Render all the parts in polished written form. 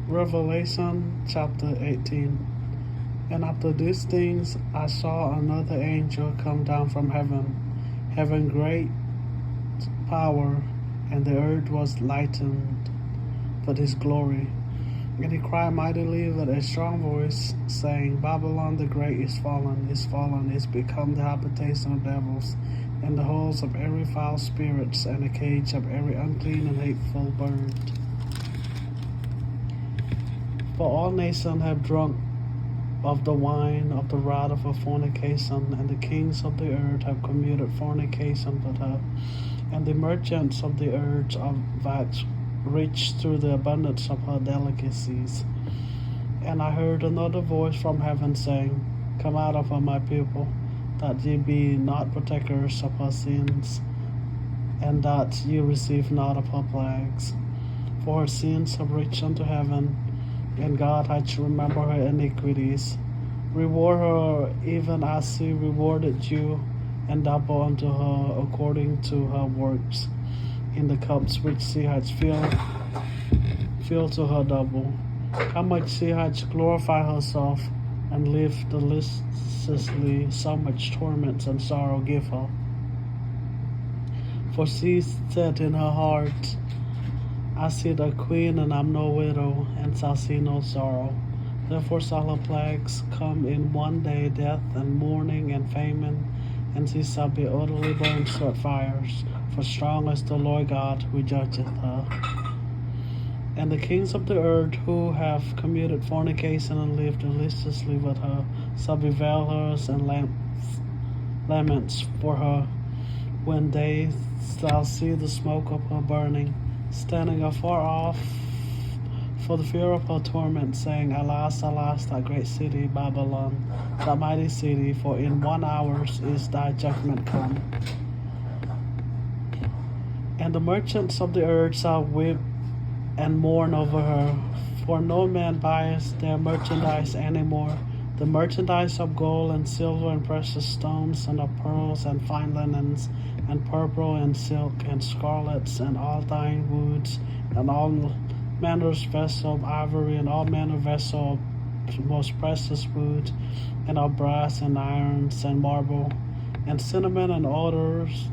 Revelation chapter 18. And after these things I saw another angel come down from heaven, having great power, and the earth was lightened with his glory. And he cried mightily with a strong voice, saying, Babylon the great is fallen, is become the habitation of devils, and the holes of every foul spirit, and the cage of every unclean and hateful bird. For all nations have drunk of the wine of the wrath of her fornication, and the kings of the earth have committed fornication with her, and the merchants of the earth are waxed rich through the abundance of her delicacies. And I heard another voice from heaven saying, Come out of her, my people, that ye be not partakers of her sins, and that ye receive not of her plagues. For her sins have reached unto heaven, and God hath remembered her iniquities. Reward her even as he rewarded you, and double unto her according to her works, in the cups which she hath filled to her double. How much she hath glorified herself, and lived deliciously, so much torments and sorrow give her. For she said in her heart, I sit a queen, and am no widow, and shall see no sorrow. Therefore shall her plagues come in one day, death and mourning and famine, and she shall be utterly burned with fires. For strong is the Lord God who judgeth her. And the kings of the earth who have committed fornication and lived deliciously with her shall bewail her and laments for her, when they shall see the smoke of her burning, standing afar off for the fear of her torment, saying, Alas, alas, that great city, Babylon, that mighty city, for in 1 hour is thy judgment come. And the merchants of the earth shall weep and mourn over her, for no man buys their merchandise any more, the merchandise of gold and silver and precious stones, and of pearls and fine linens, and purple and silk and scarlets, and all thine woods, and all manner of vessel of ivory, and all manner of vessel of most precious wood, and of brass and irons and marble, and cinnamon and odors,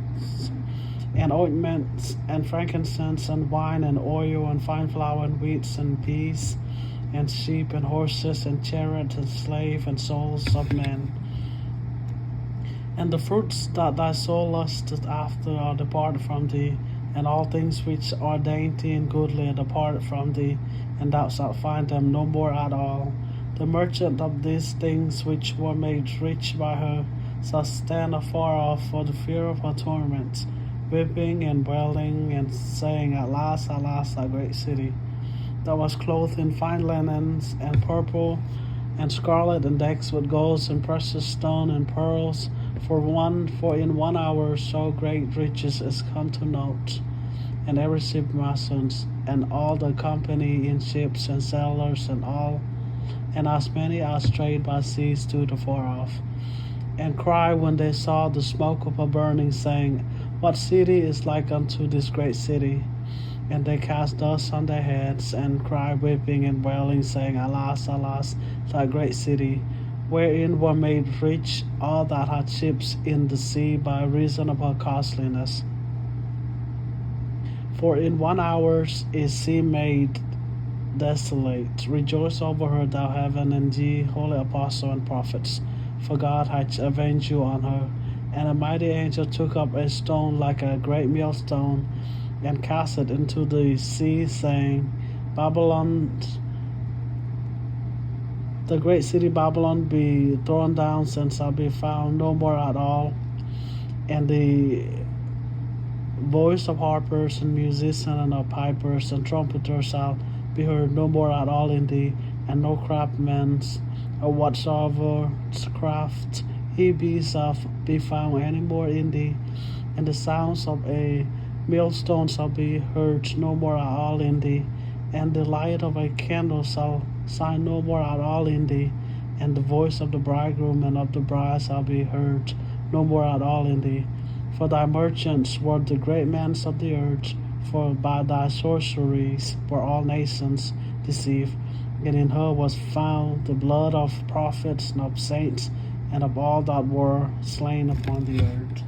and ointments, and frankincense, and wine, and oil, and fine flour, and wheats, and peas, and sheep, and horses, and chariots, and slaves, and souls of men. And the fruits that thy soul lusteth after are departed from thee, and all things which are dainty and goodly are departed from thee, and thou shalt find them no more at all. The merchant of these things which were made rich by her shall stand afar off for the fear of her torments, weeping and wailing, and saying, Alas, alas, that great city, that was clothed in fine linens, and purple, and scarlet, and decked with gold, and precious stone, and pearls, for in 1 hour so great riches is come to naught. And every shipmaster, and all the company in ships, and sailors, and as many as trade by sea stood afar off, and cried when they saw the smoke of her burning, saying, What city is like unto this great city? And they cast dust on their heads, and cried, weeping and wailing, saying, Alas, alas, that great city, wherein were made rich all that had ships in the sea by reason of her costliness. For in 1 hour is she made desolate. Rejoice over her, thou heaven, and ye holy apostles and prophets, for God hath avenged you on her. And a mighty angel took up a stone like a great millstone, and cast it into the sea, saying, Babylon, the great city Babylon, be thrown down, and shall be found no more at all. And the voice of harpers and musicians and of pipers and trumpeters shall be heard no more at all in thee, and no craftsman's or whatsoever craft he be shall be found any more in thee, and the sounds of a millstone shall be heard no more at all in thee, and the light of a candle shall shine no more at all in thee, and the voice of the bridegroom and of the bride shall be heard no more at all in thee. For thy merchants were the great men of the earth, For by thy sorceries were all nations deceived, and in her was found the blood of prophets and of saints and of all that were slain upon the earth.